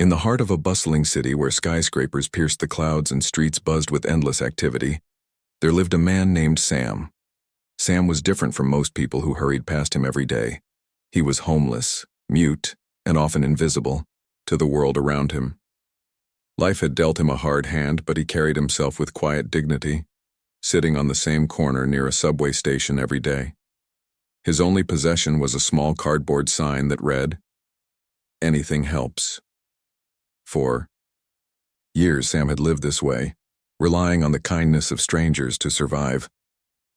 In the heart of a bustling city where skyscrapers pierced the clouds and streets buzzed with endless activity, there lived a man named Sam. Sam was different from most people who hurried past him every day. He was homeless, mute, and often invisible to the world around him. Life had dealt him a hard hand, but he carried himself with quiet dignity, sitting on the same corner near a subway station every day. His only possession was a small cardboard sign that read, "Anything helps." For years, Sam had lived this way, relying on the kindness of strangers to survive.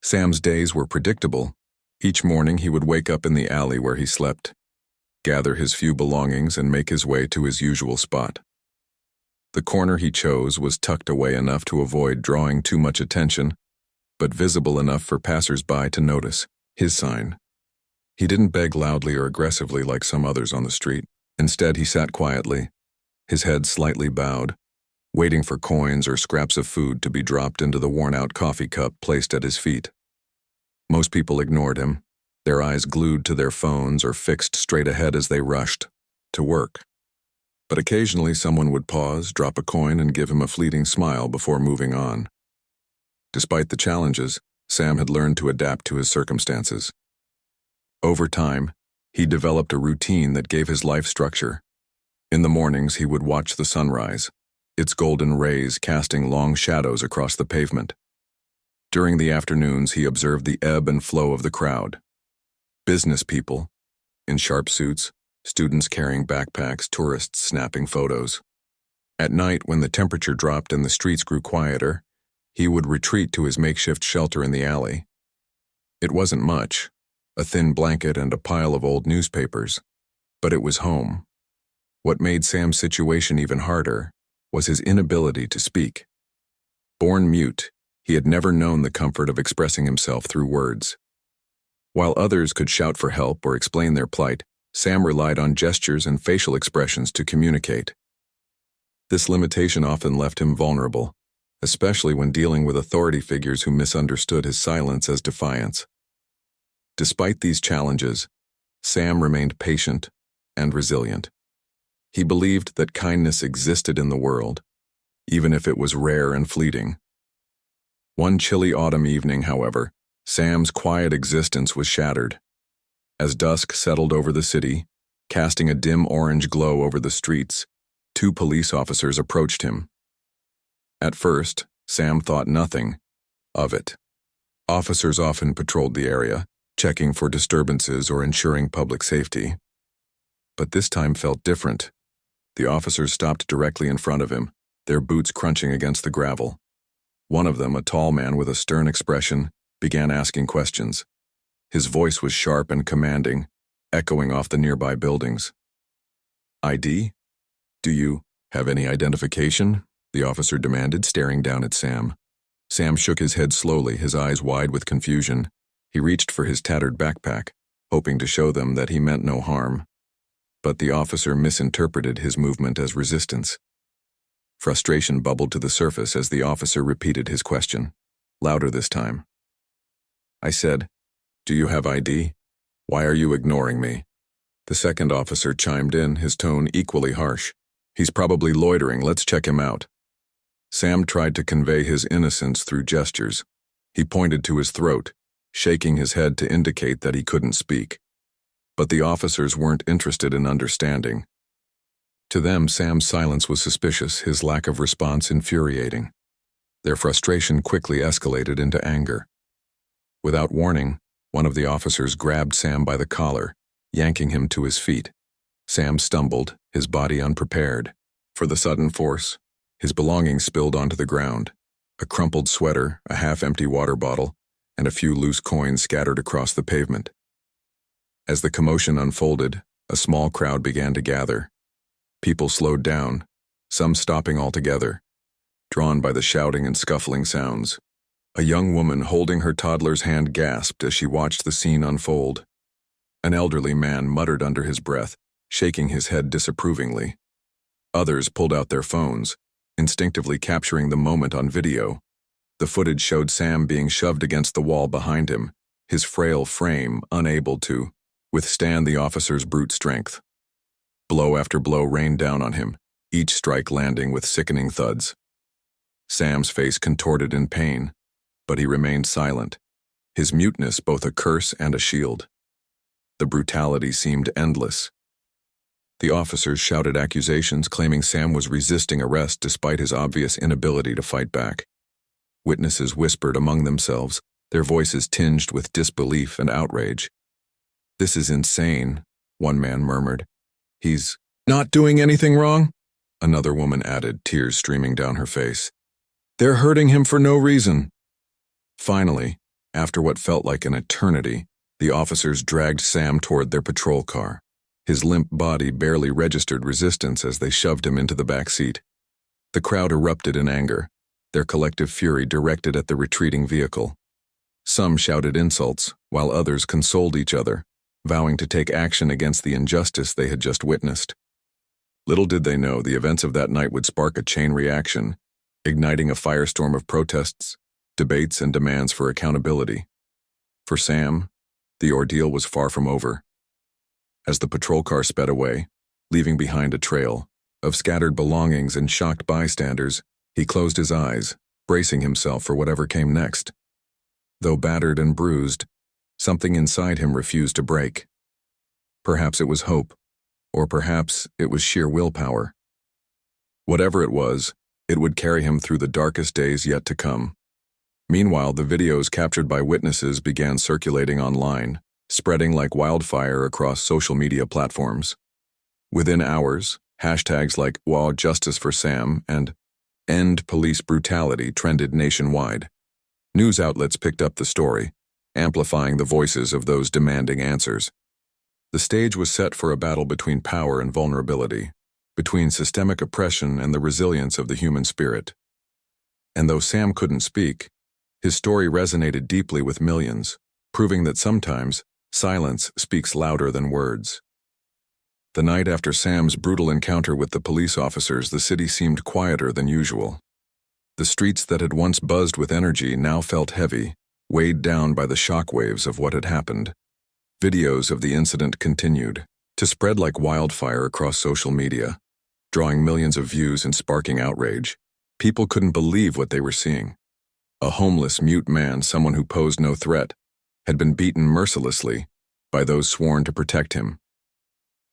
Sam's days were predictable. Each morning he would wake up in the alley where he slept, gather his few belongings, and make his way to his usual spot. The corner he chose was tucked away enough to avoid drawing too much attention, but visible enough for passers-by to notice his sign. He didn't beg loudly or aggressively like some others on the street. Instead, he sat quietly, his head slightly bowed, waiting for coins or scraps of food to be dropped into the worn-out coffee cup placed at his feet. Most people ignored him, their eyes glued to their phones or fixed straight ahead as they rushed to work. But occasionally someone would pause, drop a coin, and give him a fleeting smile before moving on. Despite the challenges, Sam had learned to adapt to his circumstances. Over time, he developed a routine that gave his life structure. In the mornings, he would watch the sunrise, its golden rays casting long shadows across the pavement. During the afternoons, he observed the ebb and flow of the crowd. Business people, in sharp suits, students carrying backpacks, tourists snapping photos. At night, when the temperature dropped and the streets grew quieter, he would retreat to his makeshift shelter in the alley. It wasn't much, a thin blanket and a pile of old newspapers, but it was home. What made Sam's situation even harder was his inability to speak. Born mute, he had never known the comfort of expressing himself through words. While others could shout for help or explain their plight, Sam relied on gestures and facial expressions to communicate. This limitation often left him vulnerable, especially when dealing with authority figures who misunderstood his silence as defiance. Despite these challenges, Sam remained patient and resilient. He believed that kindness existed in the world, even if it was rare and fleeting. One chilly autumn evening, however, Sam's quiet existence was shattered. As dusk settled over the city, casting a dim orange glow over the streets, 2 police officers approached him. At first, Sam thought nothing of it. Officers often patrolled the area, checking for disturbances or ensuring public safety. But this time felt different. The officers stopped directly in front of him, their boots crunching against the gravel. One of them, a tall man with a stern expression, began asking questions. His voice was sharp and commanding, echoing off the nearby buildings. "ID? Do you have any identification?" the officer demanded, staring down at Sam. Sam shook his head slowly, his eyes wide with confusion. He reached for his tattered backpack, hoping to show them that he meant no harm. But the officer misinterpreted his movement as resistance. Frustration bubbled to the surface as the officer repeated his question, louder this time. "I said, do you have ID? Why are you ignoring me?" The second officer chimed in, his tone equally harsh. "He's probably loitering, let's check him out." Sam tried to convey his innocence through gestures. He pointed to his throat, shaking his head to indicate that he couldn't speak. But the officers weren't interested in understanding. To them, Sam's silence was suspicious, his lack of response infuriating. Their frustration quickly escalated into anger. Without warning, one of the officers grabbed Sam by the collar, yanking him to his feet. Sam stumbled, his body unprepared for the sudden force. His belongings spilled onto the ground. A crumpled sweater, a half-empty water bottle, and a few loose coins scattered across the pavement. As the commotion unfolded, a small crowd began to gather. People slowed down, some stopping altogether, drawn by the shouting and scuffling sounds. A young woman holding her toddler's hand gasped as she watched the scene unfold. An elderly man muttered under his breath, shaking his head disapprovingly. Others pulled out their phones, instinctively capturing the moment on video. The footage showed Sam being shoved against the wall behind him, his frail frame unable to withstand the officer's brute strength. Blow after blow rained down on him, each strike landing with sickening thuds. Sam's face contorted in pain, but he remained silent, his muteness both a curse and a shield. The brutality seemed endless. The officers shouted accusations claiming Sam was resisting arrest despite his obvious inability to fight back. Witnesses whispered among themselves, their voices tinged with disbelief and outrage. "This is insane," one man murmured. "He's not doing anything wrong," another woman added, tears streaming down her face. "They're hurting him for no reason." Finally, after what felt like an eternity, the officers dragged Sam toward their patrol car. His limp body barely registered resistance as they shoved him into the back seat. The crowd erupted in anger, their collective fury directed at the retreating vehicle. Some shouted insults, while others consoled each other, vowing to take action against the injustice they had just witnessed. Little did they know the events of that night would spark a chain reaction, igniting a firestorm of protests, debates, and demands for accountability. For Sam, the ordeal was far from over. As the patrol car sped away, leaving behind a trail of scattered belongings and shocked bystanders, he closed his eyes, bracing himself for whatever came next. Though battered and bruised, something inside him refused to break. Perhaps it was hope, or perhaps it was sheer willpower. Whatever it was, it would carry him through the darkest days yet to come. Meanwhile, the videos captured by witnesses began circulating online, spreading like wildfire across social media platforms. Within hours, hashtags like #WaJusticeForSam and "End Police Brutality" trended nationwide. News outlets picked up the story, amplifying the voices of those demanding answers. The stage was set for a battle between power and vulnerability, between systemic oppression and the resilience of the human spirit. And though Sam couldn't speak, his story resonated deeply with millions, proving that sometimes silence speaks louder than words. The night after Sam's brutal encounter with the police officers, the city seemed quieter than usual. The streets that had once buzzed with energy now felt heavy, weighed down by the shockwaves of what had happened. Videos of the incident continued to spread like wildfire across social media, drawing millions of views and sparking outrage. People couldn't believe what they were seeing. A homeless, mute man, someone who posed no threat, had been beaten mercilessly by those sworn to protect him.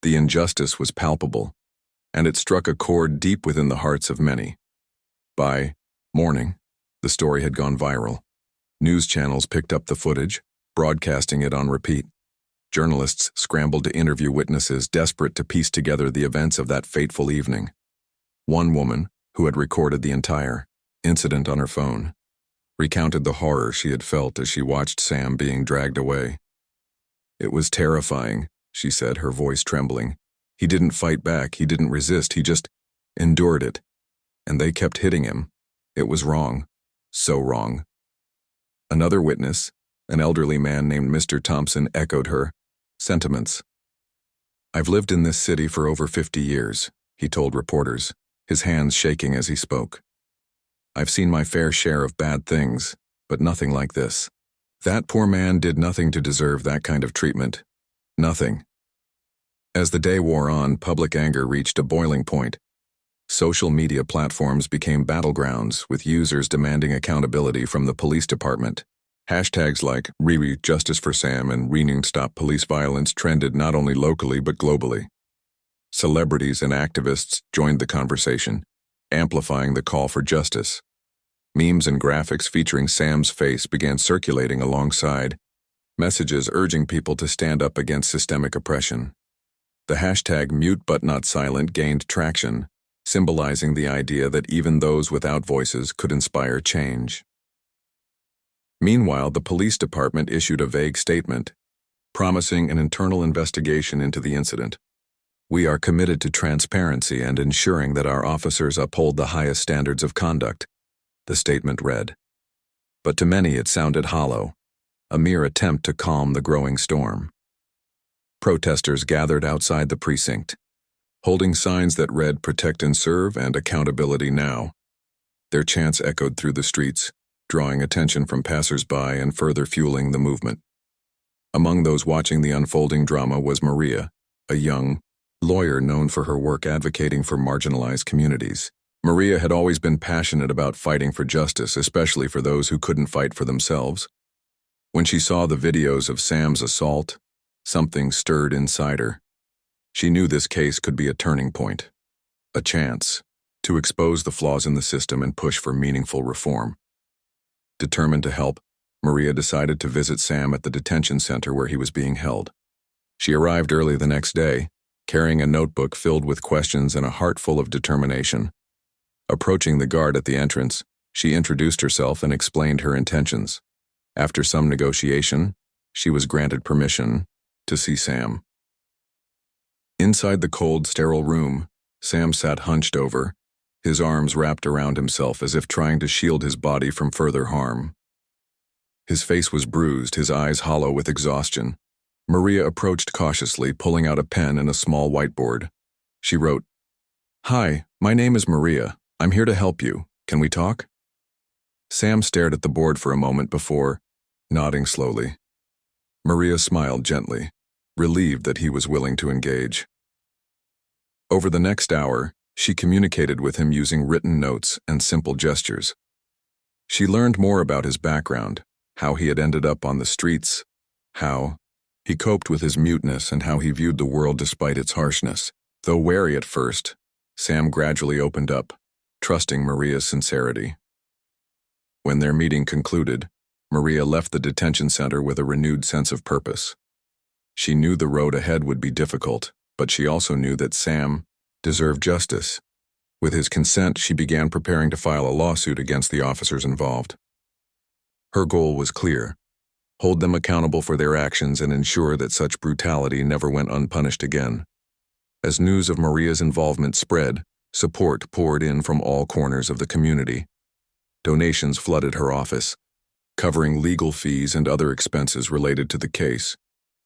The injustice was palpable, and it struck a chord deep within the hearts of many. By morning, the story had gone viral. News channels picked up the footage, broadcasting it on repeat. Journalists scrambled to interview witnesses, desperate to piece together the events of that fateful evening. One woman, who had recorded the entire incident on her phone, recounted the horror she had felt as she watched Sam being dragged away. "It was terrifying," she said, her voice trembling. "He didn't fight back, he didn't resist, he just endured it. And they kept hitting him. It was wrong. So wrong." Another witness, an elderly man named Mr. Thompson, echoed her sentiments. "I've lived in this city for over 50 years, he told reporters, his hands shaking as he spoke. "I've seen my fair share of bad things, but nothing like this. That poor man did nothing to deserve that kind of treatment. Nothing." As the day wore on, public anger reached a boiling point. Social media platforms became battlegrounds, with users demanding accountability from the police department. Hashtags like #ReJusticeForSam and #ReNingStopPoliceViolence trended not only locally but globally. Celebrities and activists joined the conversation, amplifying the call for justice. Memes and graphics featuring Sam's face began circulating alongside messages urging people to stand up against systemic oppression. The hashtag #MuteButNotSilent gained traction, symbolizing the idea that even those without voices could inspire change. Meanwhile, the police department issued a vague statement, promising an internal investigation into the incident. "We are committed to transparency and ensuring that our officers uphold the highest standards of conduct," the statement read. But to many it sounded hollow, a mere attempt to calm the growing storm. Protesters gathered outside the precinct, holding signs that read "Protect and Serve" and "Accountability Now." Their chants echoed through the streets, drawing attention from passers-by and further fueling the movement. Among those watching the unfolding drama was Maria, a young, lawyer known for her work advocating for marginalized communities. Maria had always been passionate about fighting for justice, especially for those who couldn't fight for themselves. When she saw the videos of Sam's assault, something stirred inside her. She knew this case could be a turning point, a chance to expose the flaws in the system and push for meaningful reform. Determined to help, Maria decided to visit Sam at the detention center where he was being held. She arrived early the next day, carrying a notebook filled with questions and a heart full of determination. Approaching the guard at the entrance, she introduced herself and explained her intentions. After some negotiation, she was granted permission to see Sam. Inside the cold, sterile room, Sam sat hunched over, his arms wrapped around himself as if trying to shield his body from further harm. His face was bruised, his eyes hollow with exhaustion. Maria approached cautiously, pulling out a pen and a small whiteboard. She wrote, "Hi, my name is Maria. I'm here to help you. Can we talk?" Sam stared at the board for a moment before nodding slowly. Maria smiled gently, relieved that he was willing to engage. Over the next hour, she communicated with him using written notes and simple gestures. She learned more about his background, how he had ended up on the streets, how he coped with his muteness, and how he viewed the world despite its harshness. Though wary at first, Sam gradually opened up, trusting Maria's sincerity. When their meeting concluded, Maria left the detention center with a renewed sense of purpose. She knew the road ahead would be difficult, but she also knew that Sam deserved justice. With his consent, she began preparing to file a lawsuit against the officers involved. Her goal was clear: hold them accountable for their actions and ensure that such brutality never went unpunished again. As news of Maria's involvement spread, support poured in from all corners of the community. Donations flooded her office, covering legal fees and other expenses related to the case.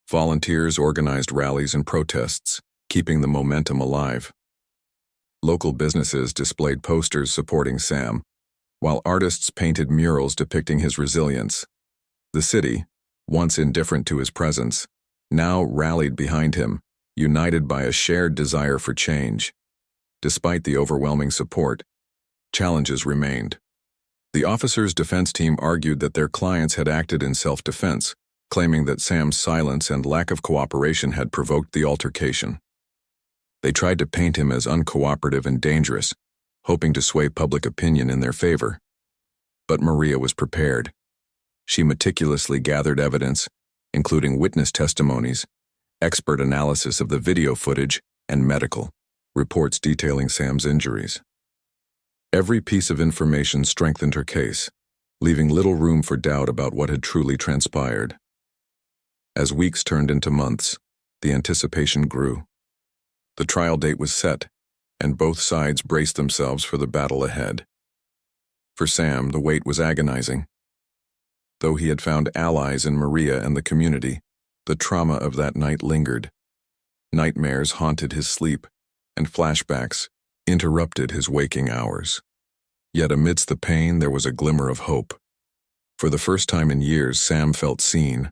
Volunteers organized rallies and protests, keeping the momentum alive. Local businesses displayed posters supporting Sam, while artists painted murals depicting his resilience. The city, once indifferent to his presence, now rallied behind him, united by a shared desire for change. Despite the overwhelming support, challenges remained. The officers' defense team argued that their clients had acted in self-defense, claiming that Sam's silence and lack of cooperation had provoked the altercation. They tried to paint him as uncooperative and dangerous, hoping to sway public opinion in their favor. But Maria was prepared. She meticulously gathered evidence, including witness testimonies, expert analysis of the video footage, and medical reports detailing Sam's injuries. Every piece of information strengthened her case, leaving little room for doubt about what had truly transpired. As weeks turned into months, the anticipation grew. The trial date was set, and both sides braced themselves for the battle ahead. For Sam, the wait was agonizing. Though he had found allies in Maria and the community, the trauma of that night lingered. Nightmares haunted his sleep, and flashbacks interrupted his waking hours. Yet amidst the pain, there was a glimmer of hope. For the first time in years, Sam felt seen,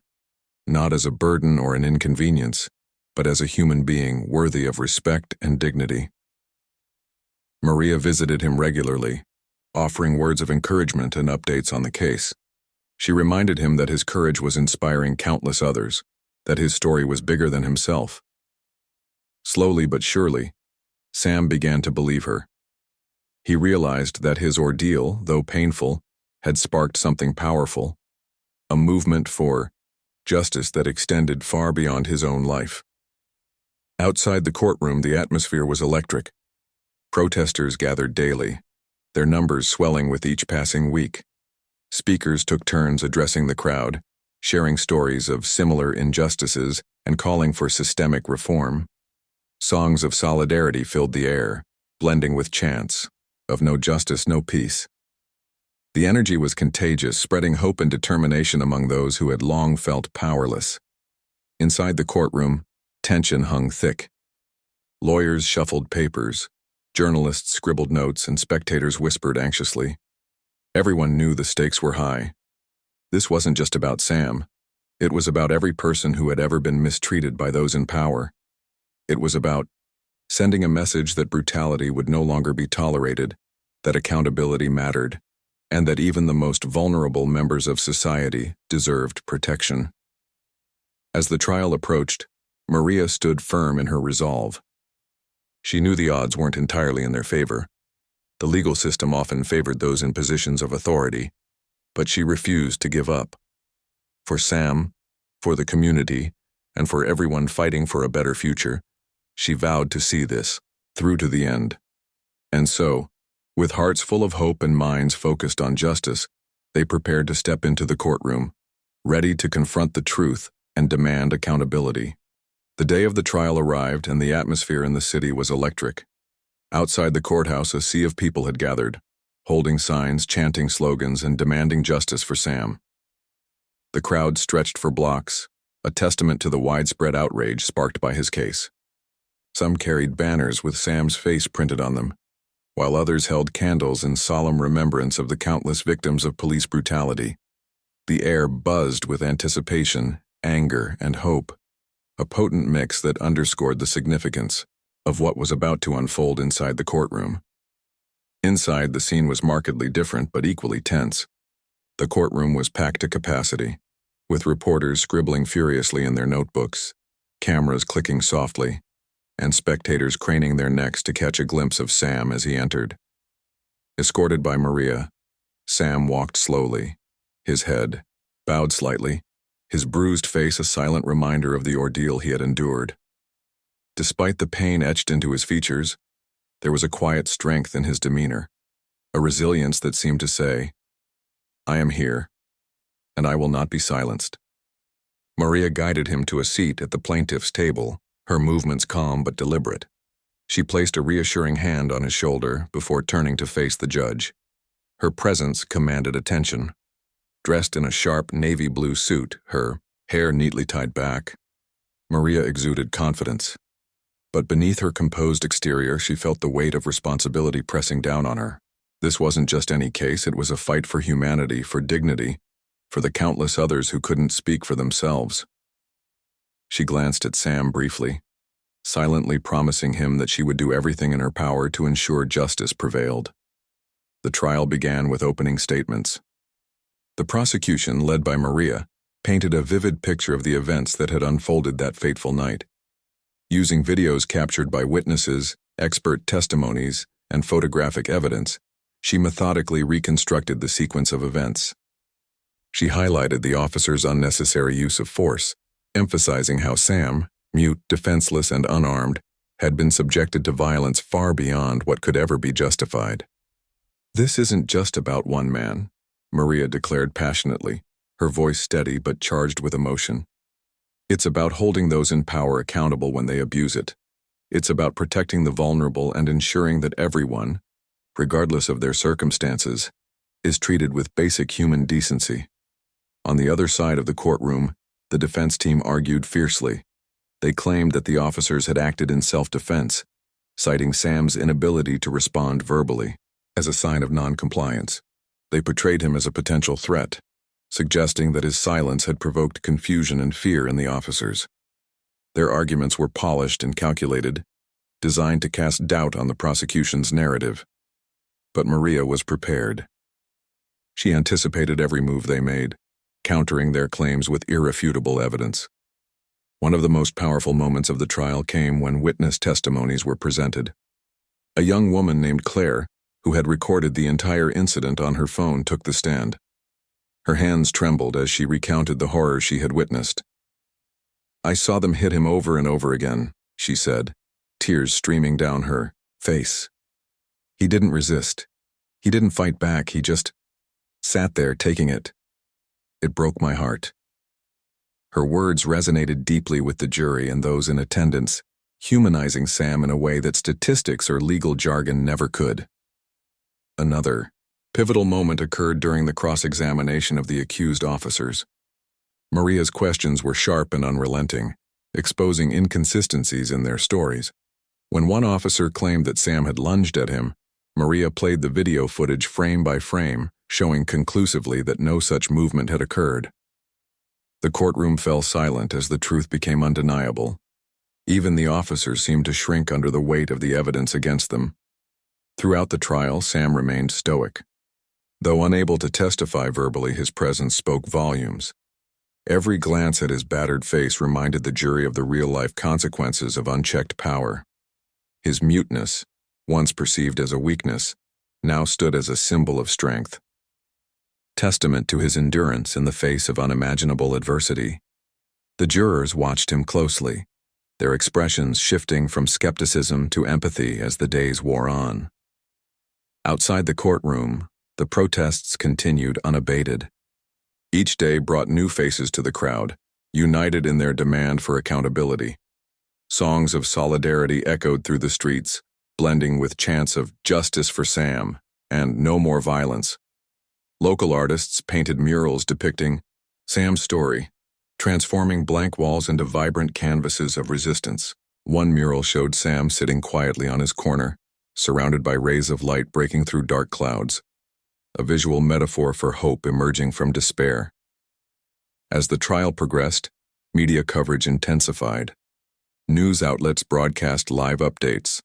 not as a burden or an inconvenience, but as a human being worthy of respect and dignity. Maria visited him regularly, offering words of encouragement and updates on the case. She reminded him that his courage was inspiring countless others, that his story was bigger than himself. Slowly but surely, Sam began to believe her. He realized that his ordeal, though painful, had sparked something powerful, a movement for justice that extended far beyond his own life. Outside the courtroom, the atmosphere was electric. Protesters gathered daily, their numbers swelling with each passing week. Speakers took turns addressing the crowd, sharing stories of similar injustices and calling for systemic reform. Songs of solidarity filled the air, blending with chants of "No justice, no peace." The energy was contagious, spreading hope and determination among those who had long felt powerless. Inside the courtroom, tension hung thick. Lawyers shuffled papers, journalists scribbled notes, and spectators whispered anxiously. Everyone knew the stakes were high. This wasn't just about Sam. It was about every person who had ever been mistreated by those in power. It was about sending a message that brutality would no longer be tolerated, that accountability mattered, and that even the most vulnerable members of society deserved protection. As the trial approached, Maria stood firm in her resolve. She knew the odds weren't entirely in their favor. The legal system often favored those in positions of authority, but she refused to give up. For Sam, for the community, and for everyone fighting for a better future, she vowed to see this through to the end. And so, with hearts full of hope and minds focused on justice, they prepared to step into the courtroom, ready to confront the truth and demand accountability. The day of the trial arrived, and the atmosphere in the city was electric. Outside the courthouse, a sea of people had gathered, holding signs, chanting slogans, and demanding justice for Sam. The crowd stretched for blocks, a testament to the widespread outrage sparked by his case. Some carried banners with Sam's face printed on them, while others held candles in solemn remembrance of the countless victims of police brutality. The air buzzed with anticipation, anger, and hope, a potent mix that underscored the significance of what was about to unfold inside the courtroom. Inside, the scene was markedly different but equally tense. The courtroom was packed to capacity, with reporters scribbling furiously in their notebooks, cameras clicking softly, and spectators craning their necks to catch a glimpse of Sam as he entered. Escorted by Maria, Sam walked slowly, his head bowed slightly, his bruised face a silent reminder of the ordeal he had endured. Despite the pain etched into his features, there was a quiet strength in his demeanor, a resilience that seemed to say, "I am here, and I will not be silenced." Maria guided him to a seat at the plaintiff's table, her movements calm but deliberate. She placed a reassuring hand on his shoulder before turning to face the judge. Her presence commanded attention. Dressed in a sharp navy blue suit, her hair neatly tied back, Maria exuded confidence. But beneath her composed exterior, she felt the weight of responsibility pressing down on her. This wasn't just any case, it was a fight for humanity, for dignity, for the countless others who couldn't speak for themselves. She glanced at Sam briefly, silently promising him that she would do everything in her power to ensure justice prevailed. The trial began with opening statements. The prosecution, led by Maria, painted a vivid picture of the events that had unfolded that fateful night. Using videos captured by witnesses, expert testimonies, and photographic evidence, she methodically reconstructed the sequence of events. She highlighted the officer's unnecessary use of force, emphasizing how Sam, mute, defenseless, and unarmed, had been subjected to violence far beyond what could ever be justified. "This isn't just about one man," Maria declared passionately, her voice steady but charged with emotion. "It's about holding those in power accountable when they abuse it. It's about protecting the vulnerable and ensuring that everyone, regardless of their circumstances, is treated with basic human decency." On the other side of the courtroom, the defense team argued fiercely. They claimed that the officers had acted in self-defense, citing Sam's inability to respond verbally as a sign of non-compliance. They portrayed him as a potential threat, suggesting that his silence had provoked confusion and fear in the officers. Their arguments were polished and calculated, designed to cast doubt on the prosecution's narrative. But Maria was prepared. She anticipated every move they made, countering their claims with irrefutable evidence. One of the most powerful moments of the trial came when witness testimonies were presented. A young woman named Claire, who had recorded the entire incident on her phone, took the stand. Her hands trembled as she recounted the horror she had witnessed. "I saw them hit him over and over again," she said, tears streaming down her face. "He didn't resist. He didn't fight back. He just sat there taking it. It broke my heart." Her words resonated deeply with the jury and those in attendance, humanizing Sam in a way that statistics or legal jargon never could. Another pivotal moment occurred during the cross-examination of the accused officers. Maria's questions were sharp and unrelenting, exposing inconsistencies in their stories. When one officer claimed that Sam had lunged at him, Maria played the video footage frame by frame, showing conclusively that no such movement had occurred. The courtroom fell silent as the truth became undeniable. Even the officers seemed to shrink under the weight of the evidence against them. Throughout the trial, Sam remained stoic. Though unable to testify verbally, his presence spoke volumes. Every glance at his battered face reminded the jury of the real-life consequences of unchecked power. His muteness, once perceived as a weakness, now stood as a symbol of strength. Testament to his endurance in the face of unimaginable adversity. The jurors watched him closely, their expressions shifting from skepticism to empathy as the days wore on. Outside the courtroom, the protests continued unabated. Each day brought new faces to the crowd, united in their demand for accountability. Songs of solidarity echoed through the streets, blending with chants of "Justice for Sam" and "No more violence." Local artists painted murals depicting Sam's story, transforming blank walls into vibrant canvases of resistance. One mural showed Sam sitting quietly on his corner, surrounded by rays of light breaking through dark clouds, a visual metaphor for hope emerging from despair. As the trial progressed, media coverage intensified. News outlets broadcast live updates,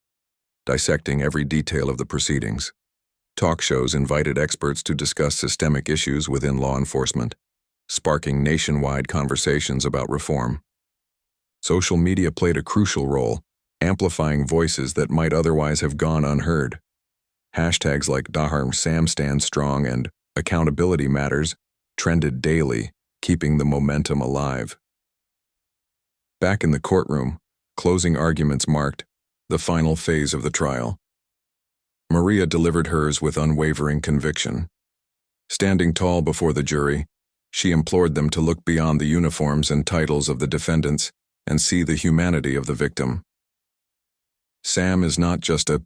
dissecting every detail of the proceedings. Talk shows invited experts to discuss systemic issues within law enforcement, sparking nationwide conversations about reform. Social media played a crucial role, amplifying voices that might otherwise have gone unheard. Hashtags like Dahar Sam Stand Strong and Accountability Matters trended daily, keeping the momentum alive. Back in the courtroom, closing arguments marked the final phase of the trial. Maria delivered hers with unwavering conviction. Standing tall before the jury, she implored them to look beyond the uniforms and titles of the defendants and see the humanity of the victim. "Sam is not just a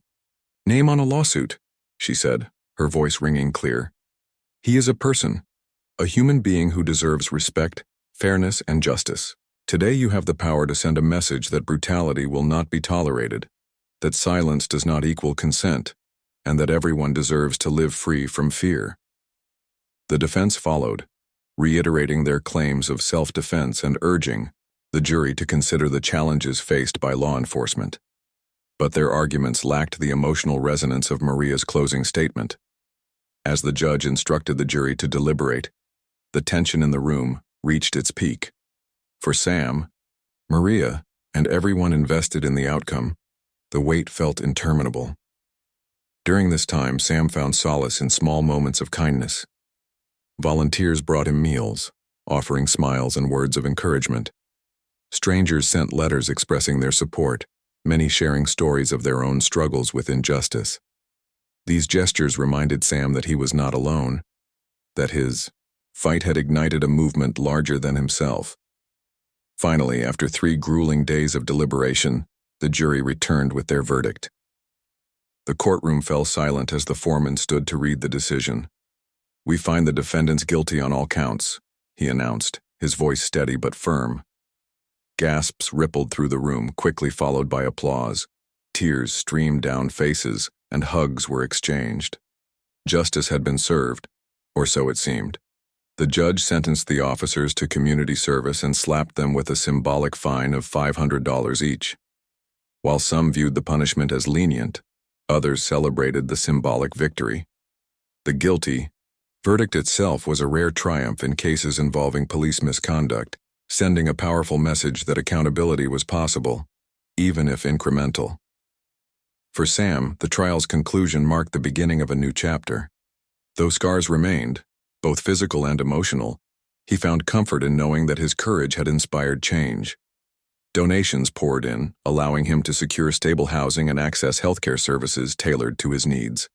name on a lawsuit," she said, her voice ringing clear. "He is a person, a human being who deserves respect, fairness, and justice. Today you have the power to send a message that brutality will not be tolerated, that silence does not equal consent, and that everyone deserves to live free from fear." The defense followed, reiterating their claims of self-defense and urging the jury to consider the challenges faced by law enforcement. But their arguments lacked the emotional resonance of Maria's closing statement. As the judge instructed the jury to deliberate, the tension in the room reached its peak. For Sam, Maria, and everyone invested in the outcome, the wait felt interminable. During this time, Sam found solace in small moments of kindness. Volunteers brought him meals, offering smiles and words of encouragement. Strangers sent letters expressing their support, many sharing stories of their own struggles with injustice. These gestures reminded Sam that he was not alone, that his fight had ignited a movement larger than himself. Finally, after 3 grueling days of deliberation, the jury returned with their verdict. The courtroom fell silent as the foreman stood to read the decision. "We find the defendants guilty on all counts," he announced, his voice steady but firm. Gasps rippled through the room, quickly followed by applause. Tears streamed down faces, and hugs were exchanged. Justice had been served, or so it seemed. The judge sentenced the officers to community service and slapped them with a symbolic fine of $500 each. While some viewed the punishment as lenient, others celebrated the symbolic victory. The guilty verdict itself was a rare triumph in cases involving police misconduct, sending a powerful message that accountability was possible, even if incremental. For Sam, the trial's conclusion marked the beginning of a new chapter. Though scars remained, both physical and emotional, he found comfort in knowing that his courage had inspired change. Donations poured in, allowing him to secure stable housing and access healthcare services tailored to his needs.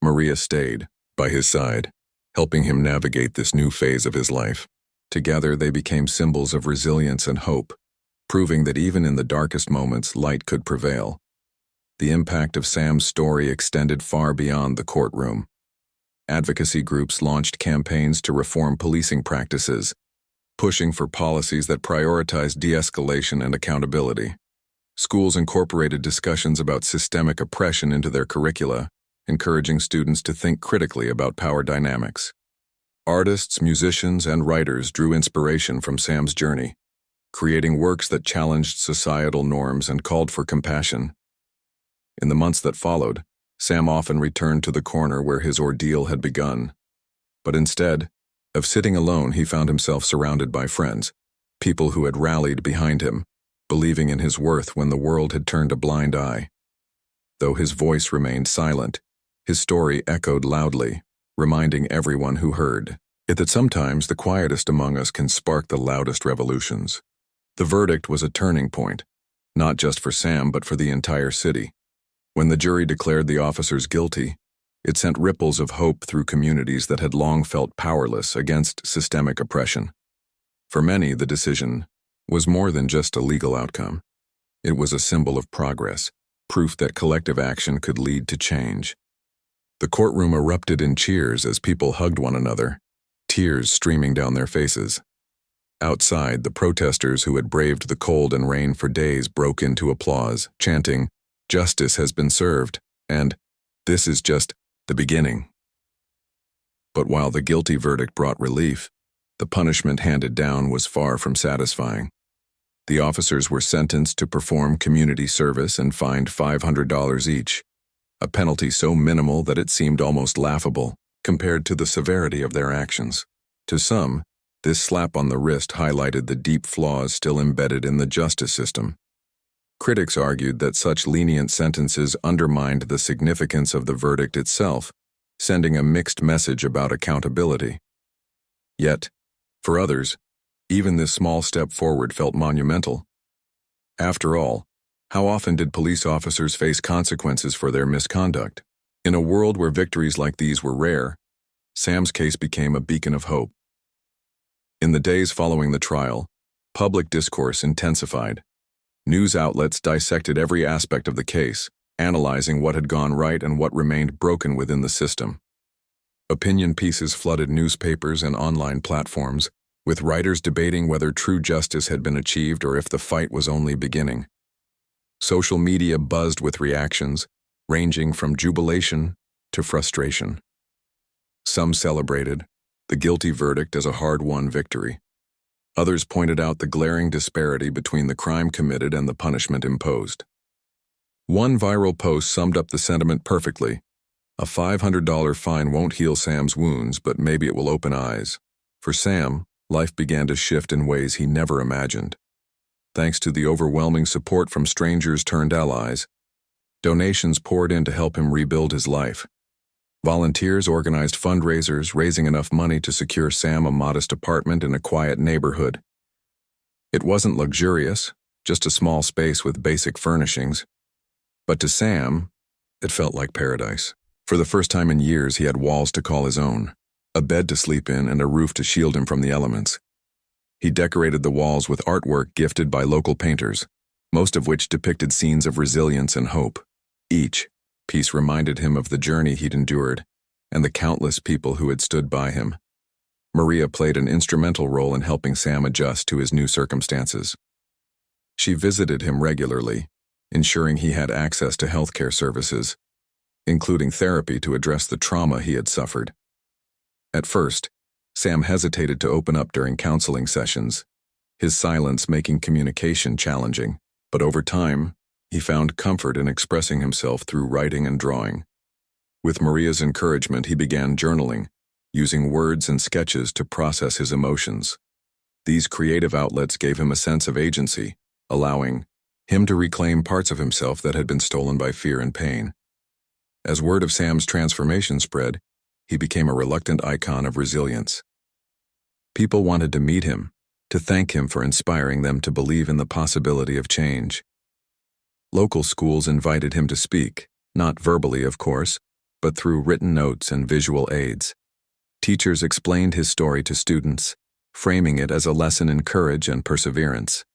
Maria stayed by his side, helping him navigate this new phase of his life. Together, they became symbols of resilience and hope, proving that even in the darkest moments, light could prevail. The impact of Sam's story extended far beyond the courtroom. Advocacy groups launched campaigns to reform policing practices, pushing for policies that prioritize de-escalation and accountability. Schools incorporated discussions about systemic oppression into their curricula, encouraging students to think critically about power dynamics. Artists, musicians, and writers drew inspiration from Sam's journey, creating works that challenged societal norms and called for compassion. In the months that followed, Sam often returned to the corner where his ordeal had begun. But instead of sitting alone, he found himself surrounded by friends, people who had rallied behind him, believing in his worth when the world had turned a blind eye. Though his voice remained silent, his story echoed loudly, reminding everyone who heard it that sometimes the quietest among us can spark the loudest revolutions. The verdict was a turning point, not just for Sam but for the entire city. When the jury declared the officers guilty, it sent ripples of hope through communities that had long felt powerless against systemic oppression. For many, the decision was more than just a legal outcome. It was a symbol of progress, proof that collective action could lead to change. The courtroom erupted in cheers as people hugged one another, tears streaming down their faces. Outside, the protesters who had braved the cold and rain for days broke into applause, chanting, "Justice has been served," and "This is just the beginning." But while the guilty verdict brought relief, the punishment handed down was far from satisfying. The officers were sentenced to perform community service and fined $500 each, a penalty so minimal that it seemed almost laughable compared to the severity of their actions. To some, this slap on the wrist highlighted the deep flaws still embedded in the justice system. Critics argued that such lenient sentences undermined the significance of the verdict itself, sending a mixed message about accountability. Yet, for others, even this small step forward felt monumental. After all, how often did police officers face consequences for their misconduct? In a world where victories like these were rare, Sam's case became a beacon of hope. In the days following the trial, public discourse intensified. News outlets dissected every aspect of the case, analyzing what had gone right and what remained broken within the system. Opinion pieces flooded newspapers and online platforms, with writers debating whether true justice had been achieved or if the fight was only beginning. Social media buzzed with reactions, ranging from jubilation to frustration. Some celebrated the guilty verdict as a hard-won victory. Others pointed out the glaring disparity between the crime committed and the punishment imposed. One viral post summed up the sentiment perfectly. "A $500 fine won't heal Sam's wounds, but maybe it will open eyes." For Sam, life began to shift in ways he never imagined. Thanks to the overwhelming support from strangers turned allies, donations poured in to help him rebuild his life. Volunteers organized fundraisers, raising enough money to secure Sam a modest apartment in a quiet neighborhood. It wasn't luxurious, just a small space with basic furnishings. But to Sam, it felt like paradise. For the first time in years, he had walls to call his own, a bed to sleep in, and a roof to shield him from the elements. He decorated the walls with artwork gifted by local painters, most of which depicted scenes of resilience and hope. Each piece reminded him of the journey he'd endured and the countless people who had stood by him. Maria played an instrumental role in helping Sam adjust to his new circumstances. She visited him regularly, ensuring he had access to healthcare services, including therapy to address the trauma he had suffered. At first, Sam hesitated to open up during counseling sessions, his silence making communication challenging, but over time, he found comfort in expressing himself through writing and drawing. With Maria's encouragement, he began journaling, using words and sketches to process his emotions. These creative outlets gave him a sense of agency, allowing him to reclaim parts of himself that had been stolen by fear and pain. As word of Sam's transformation spread, he became a reluctant icon of resilience. People wanted to meet him, to thank him for inspiring them to believe in the possibility of change. Local schools invited him to speak, not verbally, of course, but through written notes and visual aids. Teachers explained his story to students, framing it as a lesson in courage and perseverance.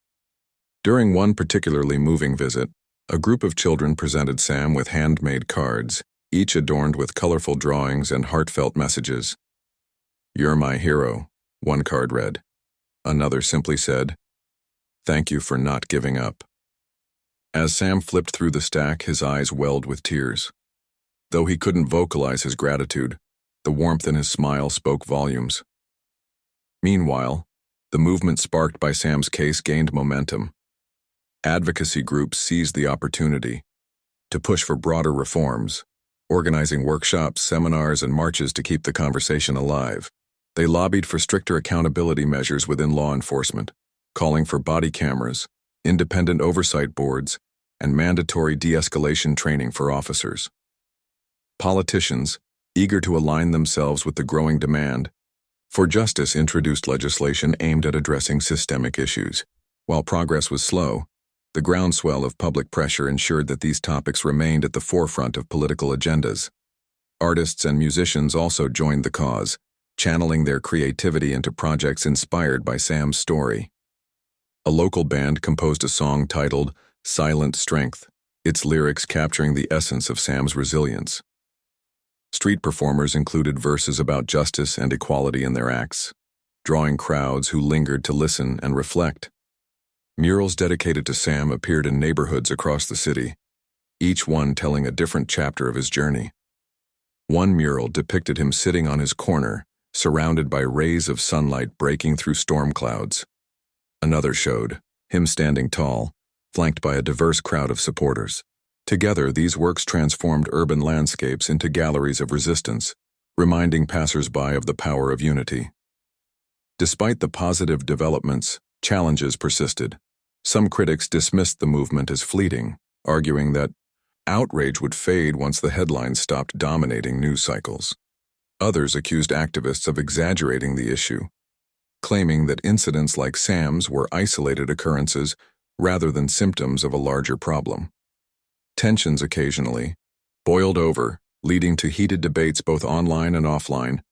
During one particularly moving visit, a group of children presented Sam with handmade cards, each adorned with colorful drawings and heartfelt messages. "You're my hero," one card read. Another simply said, "Thank you for not giving up." As Sam flipped through the stack, his eyes welled with tears. Though he couldn't vocalize his gratitude, the warmth in his smile spoke volumes. Meanwhile, The movement sparked by Sam's case gained momentum. Advocacy groups seized the opportunity to push for broader reforms, organizing workshops, seminars, and marches to keep the conversation alive. They lobbied for stricter accountability measures within law enforcement, calling for body cameras, independent oversight boards, and mandatory de-escalation training for officers. Politicians, eager to align themselves with the growing demand for justice, introduced legislation aimed at addressing systemic issues. While progress was slow, the groundswell of public pressure ensured that these topics remained at the forefront of political agendas. Artists and musicians also joined the cause, channeling their creativity into projects inspired by Sam's story. A local band composed a song titled Silent Strength, its lyrics capturing the essence of Sam's resilience. Street performers included verses about justice and equality in their acts, drawing crowds who lingered to listen and reflect. Murals dedicated to Sam appeared in neighborhoods across the city, each one telling a different chapter of his journey. One mural depicted him sitting on his corner, surrounded by rays of sunlight breaking through storm clouds. Another showed him standing tall, flanked by a diverse crowd of supporters. Together, these works transformed urban landscapes into galleries of resistance, reminding passers-by of the power of unity. Despite the positive developments, challenges persisted. Some critics dismissed the movement as fleeting, arguing that outrage would fade once the headlines stopped dominating news cycles. Others accused activists of exaggerating the issue, claiming that incidents like Sam's were isolated occurrences rather than symptoms of a larger problem. Tensions occasionally boiled over, leading to heated debates both online and offline.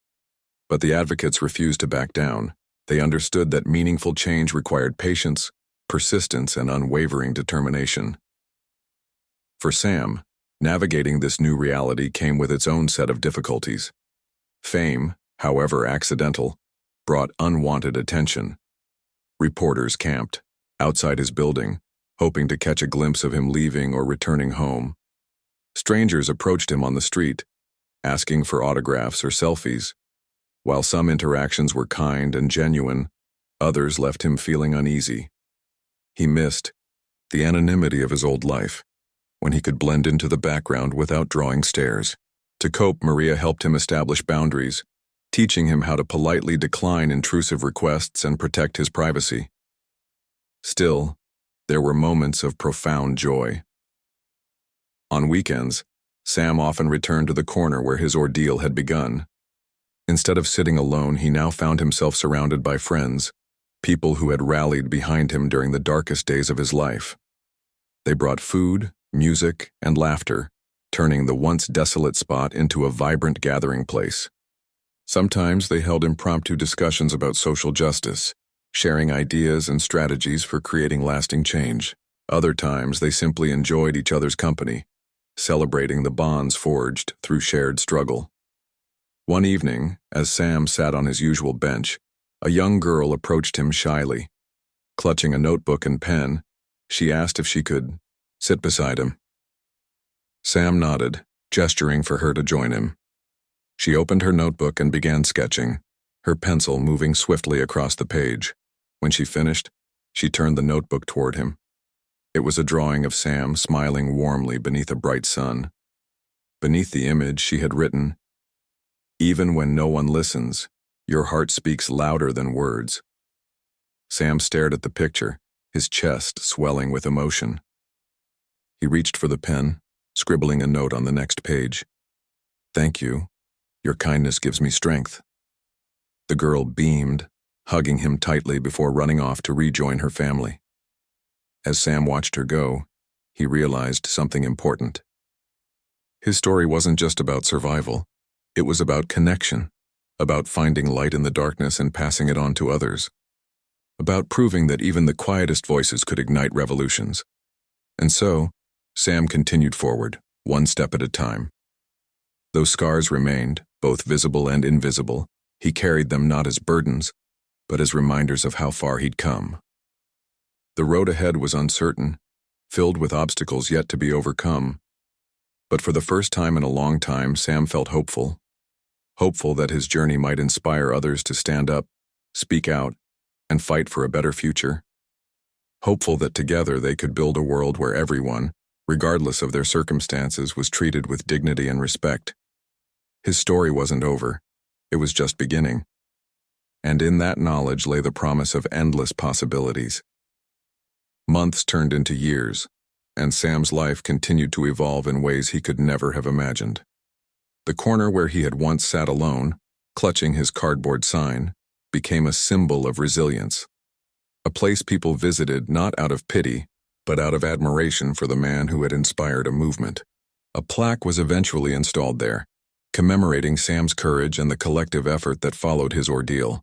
But the advocates refused to back down. They understood that meaningful change required patience, persistence, and unwavering determination. For Sam, navigating this new reality came with its own set of difficulties. Fame, however accidental, brought unwanted attention. Reporters camped outside his building, hoping to catch a glimpse of him leaving or returning home. Strangers approached him on the street, asking for autographs or selfies. While some interactions were kind and genuine, others left him feeling uneasy. He missed the anonymity of his old life, when he could blend into the background without drawing stares. To cope, Maria helped him establish boundaries, teaching him how to politely decline intrusive requests and protect his privacy. Still, there were moments of profound joy. On weekends, Sam often returned to the corner where his ordeal had begun. Instead of sitting alone, he now found himself surrounded by friends, people who had rallied behind him during the darkest days of his life. They brought food, music, and laughter, turning the once desolate spot into a vibrant gathering place. Sometimes they held impromptu discussions about social justice, sharing ideas and strategies for creating lasting change. Other times, they simply enjoyed each other's company, celebrating the bonds forged through shared struggle. One evening, as Sam sat on his usual bench, a young girl approached him shyly. Clutching a notebook and pen, she asked if she could sit beside him. Sam nodded, gesturing for her to join him. She opened her notebook and began sketching, her pencil moving swiftly across the page. When she finished, she turned the notebook toward him. It was a drawing of Sam smiling warmly beneath a bright sun. Beneath the image, she had written, "Even when no one listens, your heart speaks louder than words." Sam stared at the picture, his chest swelling with emotion. He reached for the pen, scribbling a note on the next page. "Thank you. Your kindness gives me strength." The girl beamed, hugging him tightly before running off to rejoin her family. As Sam watched her go, he realized something important. His story wasn't just about survival. It was about connection, about finding light in the darkness and passing it on to others, about proving that even the quietest voices could ignite revolutions. And so, Sam continued forward, one step at a time. Though scars remained, both visible and invisible, he carried them not as burdens, but as reminders of how far he'd come. The road ahead was uncertain, filled with obstacles yet to be overcome. But for the first time in a long time, Sam felt hopeful. Hopeful that his journey might inspire others to stand up, speak out, and fight for a better future. Hopeful that together they could build a world where everyone, regardless of their circumstances, was treated with dignity and respect. His story wasn't over. It was just beginning. And in that knowledge lay the promise of endless possibilities. Months turned into years, and Sam's life continued to evolve in ways he could never have imagined. The corner where he had once sat alone, clutching his cardboard sign, became a symbol of resilience. A place people visited not out of pity, but out of admiration for the man who had inspired a movement. A plaque was eventually installed there, commemorating Sam's courage and the collective effort that followed his ordeal.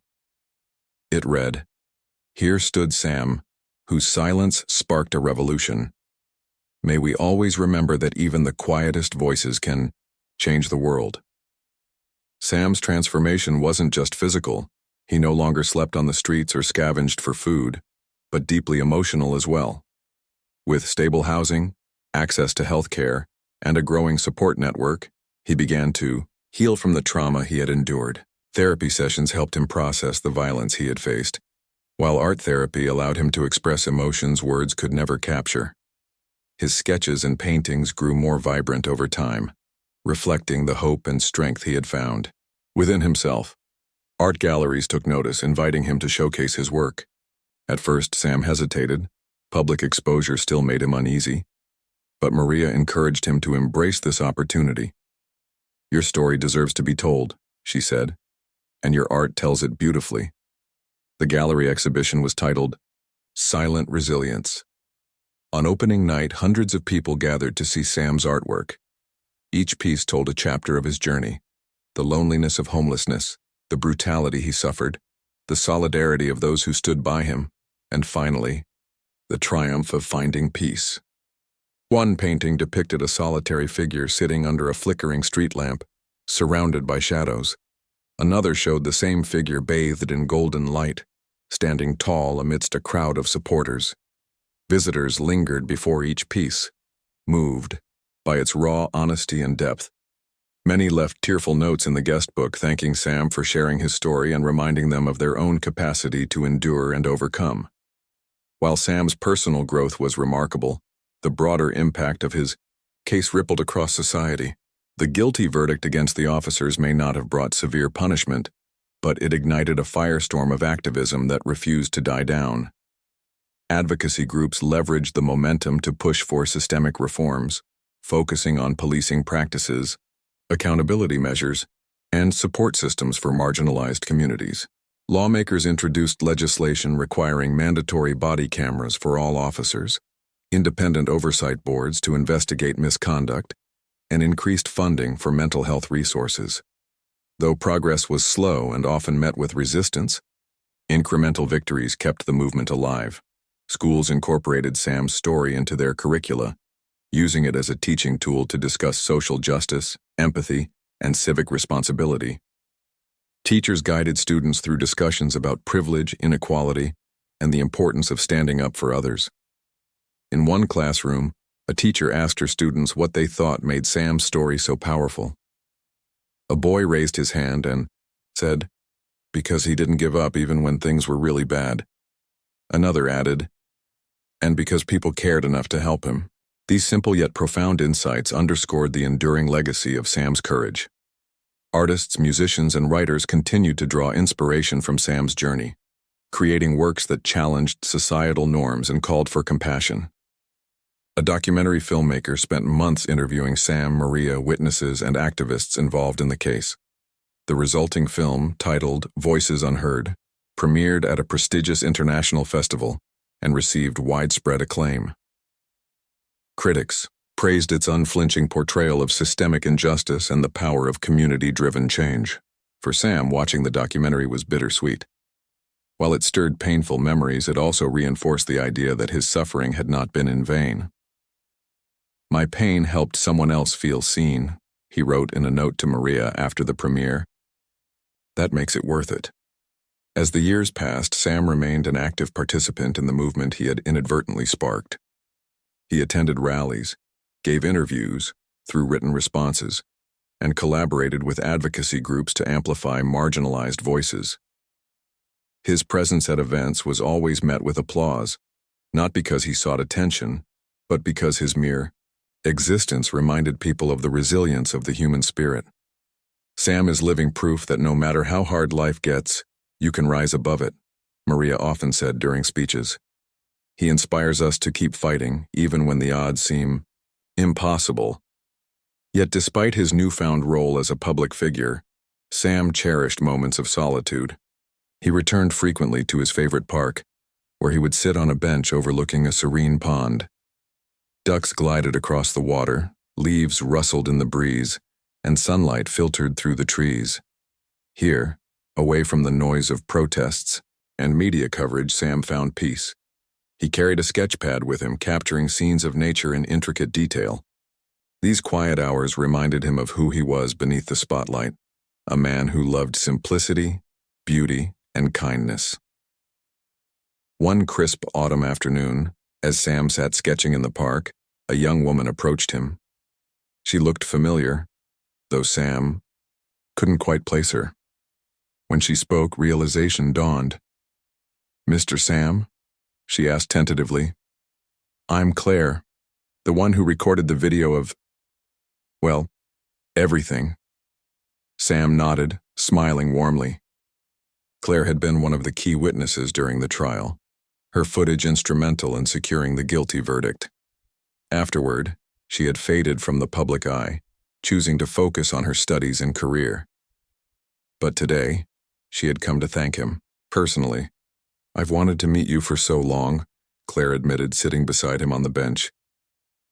It read, "Here stood Sam, whose silence sparked a revolution. May we always remember that even the quietest voices can change the world." Sam's transformation wasn't just physical. He no longer slept on the streets or scavenged for food, but deeply emotional as well. With stable housing, access to health care, and a growing support network, he began to heal from the trauma he had endured. Therapy sessions helped him process the violence he had faced, while art therapy allowed him to express emotions words could never capture. His sketches and paintings grew more vibrant over time, reflecting the hope and strength he had found within himself. Art galleries took notice, inviting him to showcase his work. At first, Sam hesitated. Public exposure still made him uneasy. But Maria encouraged him to embrace this opportunity. "Your story deserves to be told," she said, "and your art tells it beautifully." The gallery exhibition was titled Silent Resilience. On opening night, hundreds of people gathered to see Sam's artwork. Each piece told a chapter of his journey: the loneliness of homelessness, the brutality he suffered, the solidarity of those who stood by him, and finally, the triumph of finding peace. One painting depicted a solitary figure sitting under a flickering street lamp, surrounded by shadows. Another showed the same figure bathed in golden light, standing tall amidst a crowd of supporters. Visitors lingered before each piece, moved by its raw honesty and depth. Many left tearful notes in the guest book thanking Sam for sharing his story and reminding them of their own capacity to endure and overcome. While Sam's personal growth was remarkable, the broader impact of his case rippled across society. The guilty verdict against the officers may not have brought severe punishment, but it ignited a firestorm of activism that refused to die down. Advocacy groups leveraged the momentum to push for systemic reforms, focusing on policing practices, accountability measures, and support systems for marginalized communities. Lawmakers introduced legislation requiring mandatory body cameras for all officers, independent oversight boards to investigate misconduct, and increased funding for mental health resources. Though progress was slow and often met with resistance, incremental victories kept the movement alive. Schools incorporated Sam's story into their curricula, using it as a teaching tool to discuss social justice, empathy, and civic responsibility. Teachers guided students through discussions about privilege, inequality, and the importance of standing up for others. In one classroom, a teacher asked her students what they thought made Sam's story so powerful. A boy raised his hand and said, "Because he didn't give up even when things were really bad." Another added, "And because people cared enough to help him." These simple yet profound insights underscored the enduring legacy of Sam's courage. Artists, musicians, and writers continued to draw inspiration from Sam's journey, creating works that challenged societal norms and called for compassion. A documentary filmmaker spent months interviewing Sam, Maria, witnesses, and activists involved in the case. The resulting film, titled Voices Unheard, premiered at a prestigious international festival and received widespread acclaim. Critics praised its unflinching portrayal of systemic injustice and the power of community-driven change. For Sam, watching the documentary was bittersweet. While it stirred painful memories, it also reinforced the idea that his suffering had not been in vain. "My pain helped someone else feel seen," he wrote in a note to Maria after the premiere. "That makes it worth it." As the years passed, Sam remained an active participant in the movement he had inadvertently sparked. He attended rallies, gave interviews through written responses, and collaborated with advocacy groups to amplify marginalized voices. His presence at events was always met with applause, not because he sought attention, but because his mere existence reminded people of the resilience of the human spirit. Sam is living proof that no matter how hard life gets, you can rise above it, Maria often said during speeches. He inspires us to keep fighting, even when the odds seem impossible. Yet despite his newfound role as a public figure, Sam cherished moments of solitude. He returned frequently to his favorite park, where he would sit on a bench overlooking a serene pond. Ducks glided across the water, leaves rustled in the breeze, and sunlight filtered through the trees. Here, away from the noise of protests and media coverage, Sam found peace. He carried a sketch pad with him, capturing scenes of nature in intricate detail. These quiet hours reminded him of who he was beneath the spotlight, a man who loved simplicity, beauty, and kindness. One crisp autumn afternoon, as Sam sat sketching in the park, a young woman approached him. She looked familiar, though Sam couldn't quite place her. When she spoke, realization dawned. "Mr. Sam?" she asked tentatively. "I'm Claire, the one who recorded the video of, well, everything." Sam nodded, smiling warmly. Claire had been one of the key witnesses during the trial, her footage instrumental in securing the guilty verdict. Afterward, she had faded from the public eye, choosing to focus on her studies and career. But today, she had come to thank him, personally. "I've wanted to meet you for so long," Claire admitted, sitting beside him on the bench.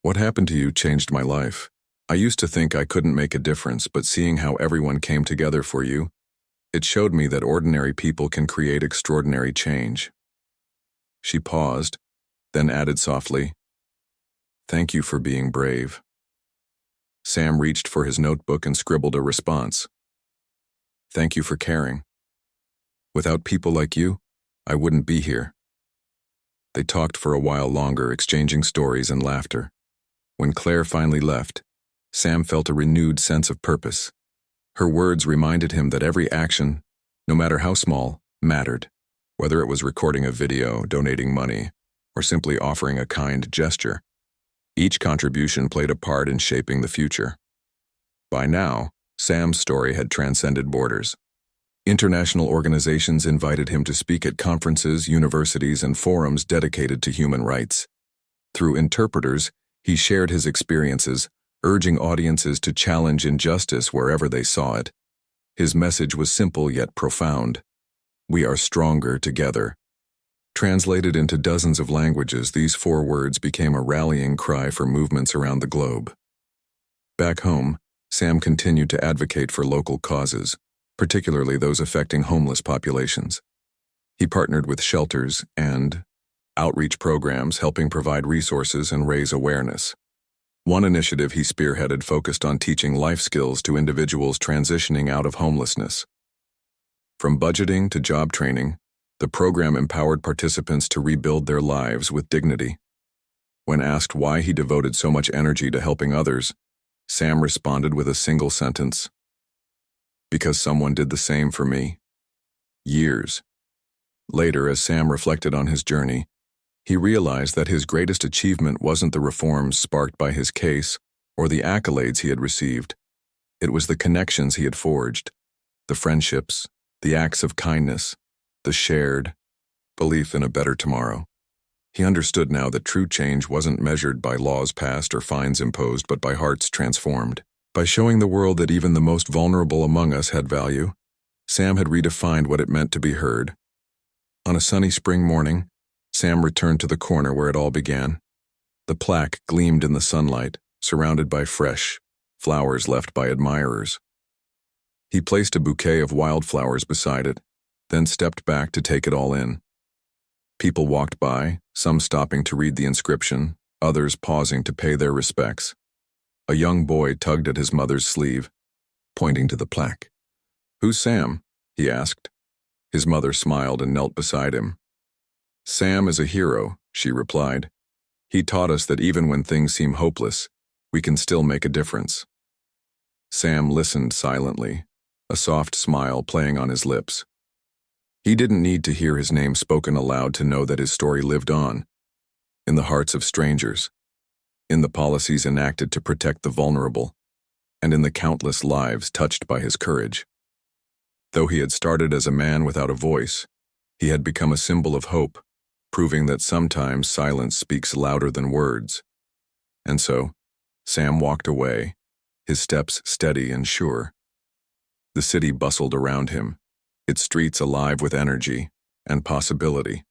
"What happened to you changed my life. I used to think I couldn't make a difference, but seeing how everyone came together for you, it showed me that ordinary people can create extraordinary change." She paused, then added softly, "Thank you for being brave." Sam reached for his notebook and scribbled a response. "Thank you for caring. Without people like you, I wouldn't be here." They talked for a while longer, exchanging stories and laughter. When Claire finally left, Sam felt a renewed sense of purpose. Her words reminded him that every action, no matter how small, mattered, whether it was recording a video, donating money, or simply offering a kind gesture. Each contribution played a part in shaping the future. By now, Sam's story had transcended borders. International organizations invited him to speak at conferences, universities, and forums dedicated to human rights. Through interpreters, he shared his experiences, urging audiences to challenge injustice wherever they saw it. His message was simple yet profound. We are stronger together. Translated into dozens of languages, these 4 words became a rallying cry for movements around the globe. Back home, Sam continued to advocate for local causes, particularly those affecting homeless populations. He partnered with shelters and outreach programs, helping provide resources and raise awareness. One initiative he spearheaded focused on teaching life skills to individuals transitioning out of homelessness. From budgeting to job training, the program empowered participants to rebuild their lives with dignity. When asked why he devoted so much energy to helping others, Sam responded with a single sentence: "Because someone did the same for me." Years later, as Sam reflected on his journey, he realized that his greatest achievement wasn't the reforms sparked by his case or the accolades he had received. It was the connections he had forged, the friendships, the acts of kindness, the shared belief in a better tomorrow. He understood now that true change wasn't measured by laws passed or fines imposed, but by hearts transformed. By showing the world that even the most vulnerable among us had value, Sam had redefined what it meant to be heard. On a sunny spring morning, Sam returned to the corner where it all began. The plaque gleamed in the sunlight, surrounded by fresh flowers left by admirers. He placed a bouquet of wildflowers beside it, then stepped back to take it all in. People walked by, some stopping to read the inscription, others pausing to pay their respects. A young boy tugged at his mother's sleeve, pointing to the plaque. "Who's Sam?" he asked. His mother smiled and knelt beside him. "Sam is a hero," she replied. "He taught us that even when things seem hopeless, we can still make a difference." Sam listened silently, a soft smile playing on his lips. He didn't need to hear his name spoken aloud to know that his story lived on, in the hearts of strangers, in the policies enacted to protect the vulnerable, and in the countless lives touched by his courage. Though he had started as a man without a voice, he had become a symbol of hope, proving that sometimes silence speaks louder than words. And so, Sam walked away, his steps steady and sure. The city bustled around him, its streets alive with energy and possibility.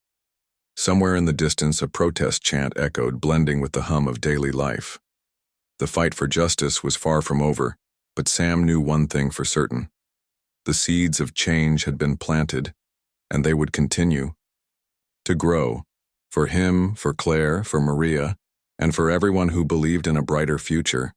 Somewhere in the distance, a protest chant echoed, blending with the hum of daily life. The fight for justice was far from over, but Sam knew one thing for certain. The seeds of change had been planted, and they would continue to grow, for him, for Claire, for Maria, and for everyone who believed in a brighter future.